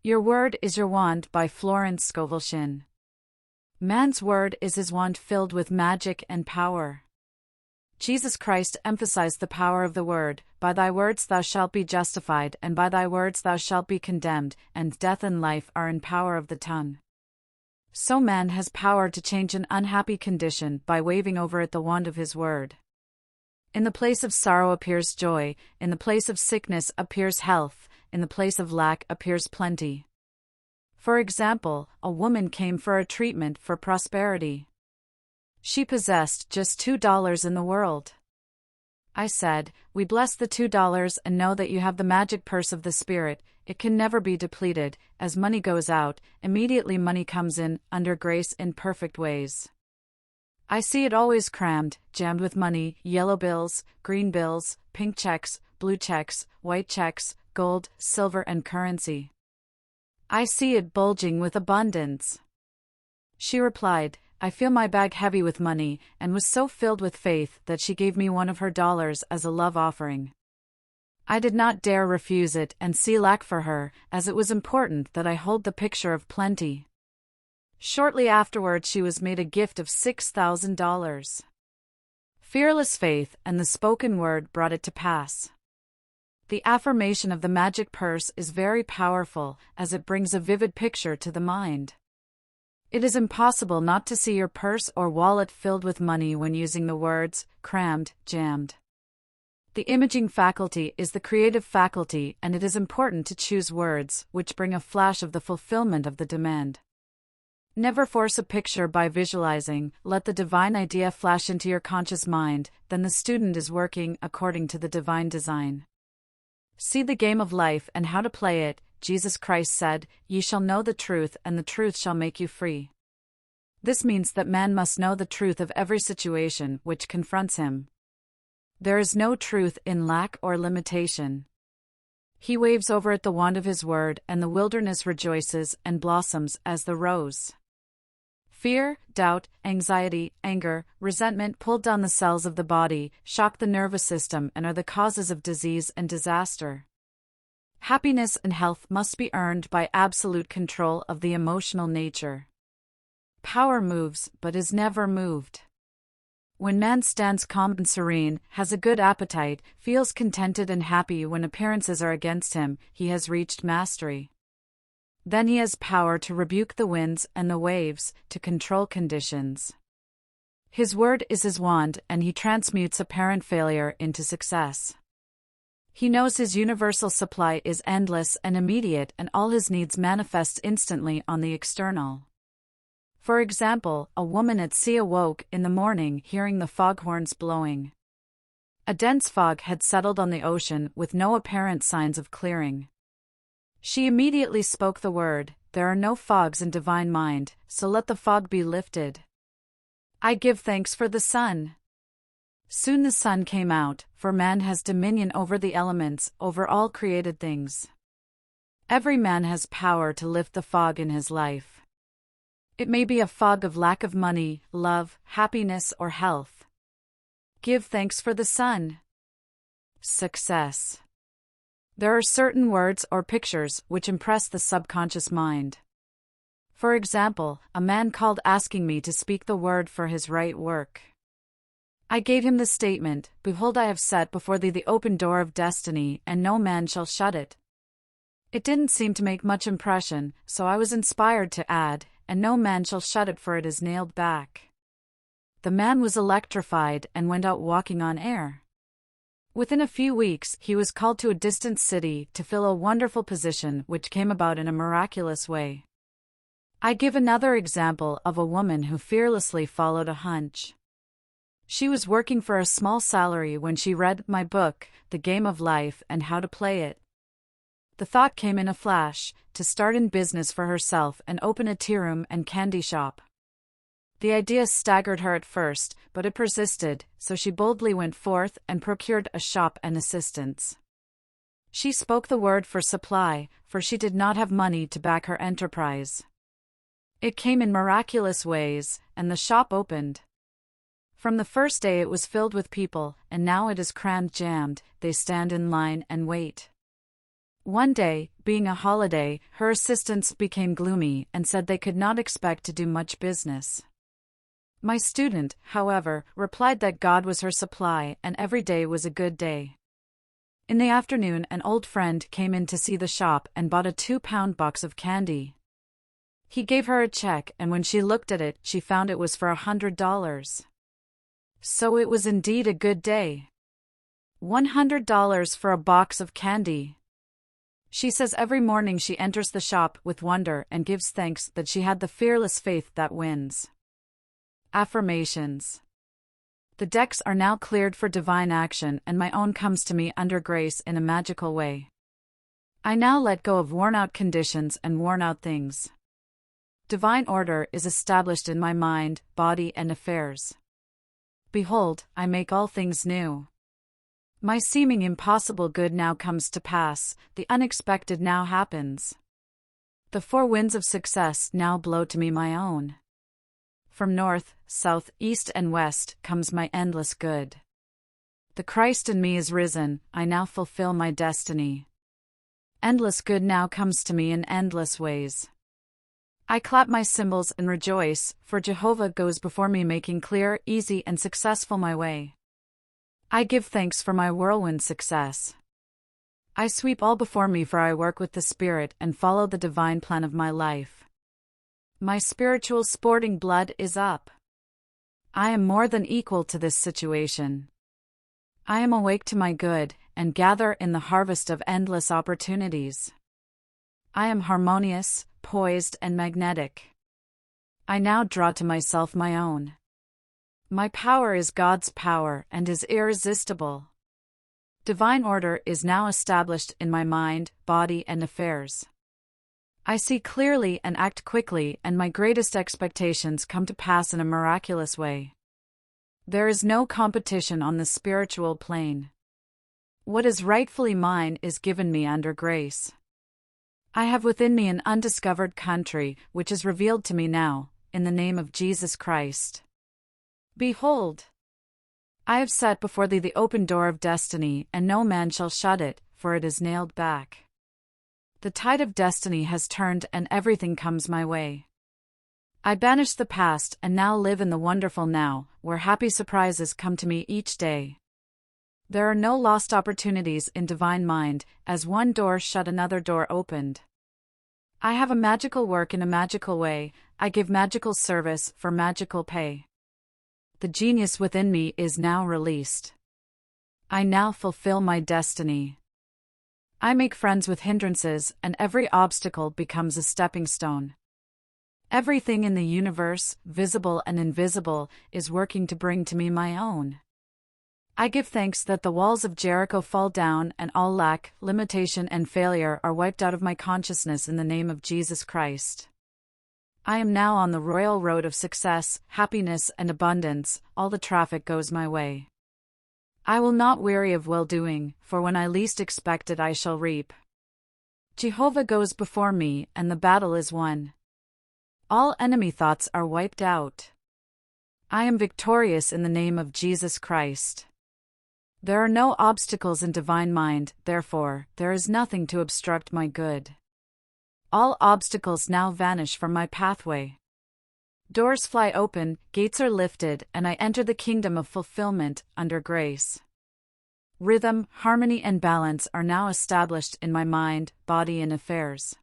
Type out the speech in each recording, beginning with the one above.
Your Word is Your Wand by Florence Scovel Shinn. Man's word is his wand filled with magic and power. Jesus Christ emphasized the power of the word. By thy words thou shalt be justified, and by thy words thou shalt be condemned, and death and life are in power of the tongue. So man has power to change an unhappy condition by waving over it the wand of his word. In the place of sorrow appears joy, in the place of sickness appears health, in the place of lack appears plenty. For example, a woman came for a treatment for prosperity. She possessed just $2 in the world. I said, "We bless the $2 and know that you have the magic purse of the Spirit. It can never be depleted. As money goes out, immediately money comes in, under grace in perfect ways. I see it always crammed, jammed with money, yellow bills, green bills, pink checks, blue checks, white checks, gold, silver and currency. I see it bulging with abundance." She replied, "I feel my bag heavy with money," and was so filled with faith that she gave me one of her dollars as a love offering. I did not dare refuse it and see lack for her, as it was important that I hold the picture of plenty. Shortly afterward she was made a gift of $6,000. Fearless faith and the spoken word brought it to pass. The affirmation of the magic purse is very powerful, as it brings a vivid picture to the mind. It is impossible not to see your purse or wallet filled with money when using the words, crammed, jammed. The imaging faculty is the creative faculty, and it is important to choose words which bring a flash of the fulfillment of the demand. Never force a picture by visualizing, let the divine idea flash into your conscious mind, then the student is working according to the divine design. See the game of life and how to play it. Jesus Christ said, "Ye shall know the truth, and the truth shall make you free." This means that man must know the truth of every situation which confronts him. There is no truth in lack or limitation. He waves over it the wand of his word, and the wilderness rejoices and blossoms as the rose. Fear, doubt, anxiety, anger, resentment pull down the cells of the body, shock the nervous system, and are the causes of disease and disaster. Happiness and health must be earned by absolute control of the emotional nature. Power moves, but is never moved. When man stands calm and serene, has a good appetite, feels contented and happy when appearances are against him, he has reached mastery. Then he has power to rebuke the winds and the waves, to control conditions. His word is his wand, and he transmutes apparent failure into success. He knows his universal supply is endless and immediate, and all his needs manifest instantly on the external. For example, a woman at sea awoke in the morning hearing the foghorns blowing. A dense fog had settled on the ocean with no apparent signs of clearing. She immediately spoke the word, "There are no fogs in divine mind, so let the fog be lifted. I give thanks for the sun." Soon the sun came out, for man has dominion over the elements, over all created things. Every man has power to lift the fog in his life. It may be a fog of lack of money, love, happiness, or health. Give thanks for the sun. Success. There are certain words or pictures which impress the subconscious mind. For example, a man called asking me to speak the word for his right work. I gave him the statement, "Behold, I have set before thee the open door of destiny, and no man shall shut it." It didn't seem to make much impression, so I was inspired to add, "And no man shall shut it, for it is nailed back." The man was electrified and went out walking on air. Within a few weeks, he was called to a distant city to fill a wonderful position which came about in a miraculous way. I give another example of a woman who fearlessly followed a hunch. She was working for a small salary when she read my book, The Game of Life and How to Play It. The thought came in a flash, to start in business for herself and open a tea room and candy shop. The idea staggered her at first, but it persisted, so she boldly went forth and procured a shop and assistants. She spoke the word for supply, for she did not have money to back her enterprise. It came in miraculous ways, and the shop opened. From the first day it was filled with people, and now it is crammed jammed, they stand in line and wait. One day, being a holiday, her assistants became gloomy and said they could not expect to do much business. My student, however, replied that God was her supply and every day was a good day. In the afternoon, an old friend came in to see the shop and bought a 2-pound box of candy. He gave her a check, and when she looked at it, she found it was for $100. So it was indeed a good day. $100 for a box of candy. She says every morning she enters the shop with wonder and gives thanks that she had the fearless faith that wins. Affirmations. The decks are now cleared for divine action, and my own comes to me under grace in a magical way. I now let go of worn-out conditions and worn-out things. Divine order is established in my mind, body, and affairs. Behold, I make all things new. My seeming impossible good now comes to pass, the unexpected now happens. The 4 winds of success now blow to me my own. From north, south, east, and west comes my endless good. The Christ in me is risen, I now fulfill my destiny. Endless good now comes to me in endless ways. I clap my cymbals and rejoice, for Jehovah goes before me, making clear, easy, and successful my way. I give thanks for my whirlwind success. I sweep all before me, for I work with the Spirit and follow the divine plan of my life. My spiritual sporting blood is up. I am more than equal to this situation. I am awake to my good, and gather in the harvest of endless opportunities. I am harmonious, poised, and magnetic. I now draw to myself my own. My power is God's power and is irresistible. Divine order is now established in my mind, body, and affairs. I see clearly and act quickly, and my greatest expectations come to pass in a miraculous way. There is no competition on the spiritual plane. What is rightfully mine is given me under grace. I have within me an undiscovered country, which is revealed to me now, in the name of Jesus Christ. Behold, I have set before thee the open door of destiny, and no man shall shut it, for it is nailed back. The tide of destiny has turned, and everything comes my way. I banish the past and now live in the wonderful now, where happy surprises come to me each day. There are no lost opportunities in divine mind, as one door shut another door opened. I have a magical work in a magical way, I give magical service for magical pay. The genius within me is now released. I now fulfill my destiny. I make friends with hindrances, and every obstacle becomes a stepping stone. Everything in the universe, visible and invisible, is working to bring to me my own. I give thanks that the walls of Jericho fall down, and all lack, limitation, and failure are wiped out of my consciousness in the name of Jesus Christ. I am now on the royal road of success, happiness, and abundance, all the traffic goes my way. I will not weary of well-doing, for when I least expect it I shall reap. Jehovah goes before me, and the battle is won. All enemy thoughts are wiped out. I am victorious in the name of Jesus Christ. There are no obstacles in divine mind, therefore, there is nothing to obstruct my good. All obstacles now vanish from my pathway. Doors fly open, gates are lifted, and I enter the kingdom of fulfillment, under grace. Rhythm, harmony, and balance are now established in my mind, body, and affairs.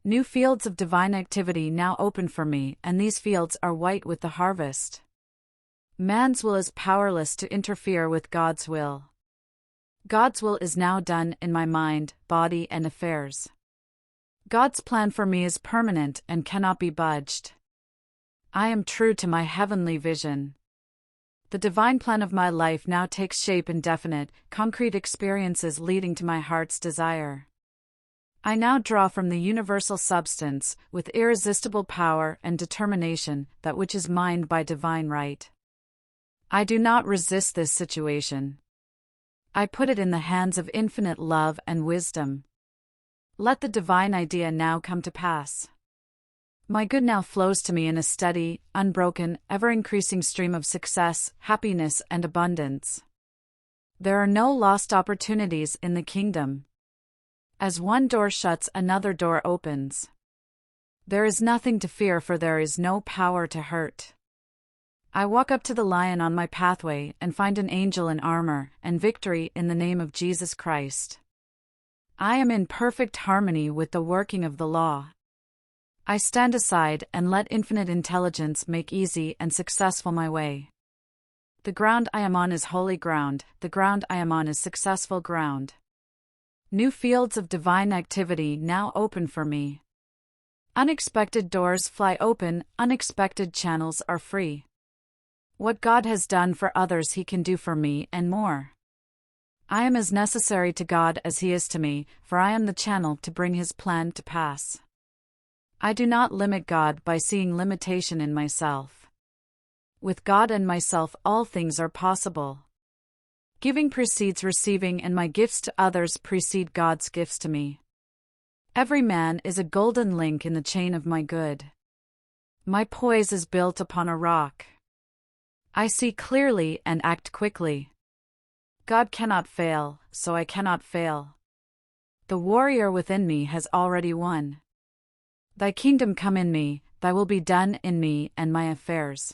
New fields of divine activity now open for me, and these fields are white with the harvest. Man's will is powerless to interfere with God's will. God's will is now done in my mind, body, and affairs. God's plan for me is permanent and cannot be budged. I am true to my heavenly vision. The divine plan of my life now takes shape in definite, concrete experiences leading to my heart's desire. I now draw from the universal substance, with irresistible power and determination, that which is mine by divine right. I do not resist this situation. I put it in the hands of infinite love and wisdom. Let the divine idea now come to pass. My good now flows to me in a steady, unbroken, ever-increasing stream of success, happiness, and abundance. There are no lost opportunities in the kingdom. As one door shuts, another door opens. There is nothing to fear, for there is no power to hurt. I walk up to the lion on my pathway and find an angel in armor and victory in the name of Jesus Christ. I am in perfect harmony with the working of the law. I stand aside and let infinite intelligence make easy and successful my way. The ground I am on is holy ground, the ground I am on is successful ground. New fields of divine activity now open for me. Unexpected doors fly open, unexpected channels are free. What God has done for others He can do for me and more. I am as necessary to God as He is to me, for I am the channel to bring His plan to pass. I do not limit God by seeing limitation in myself. With God and myself all things are possible. Giving precedes receiving, and my gifts to others precede God's gifts to me. Every man is a golden link in the chain of my good. My poise is built upon a rock. I see clearly and act quickly. God cannot fail, so I cannot fail. The warrior within me has already won. Thy kingdom come in me, thy will be done in me and my affairs.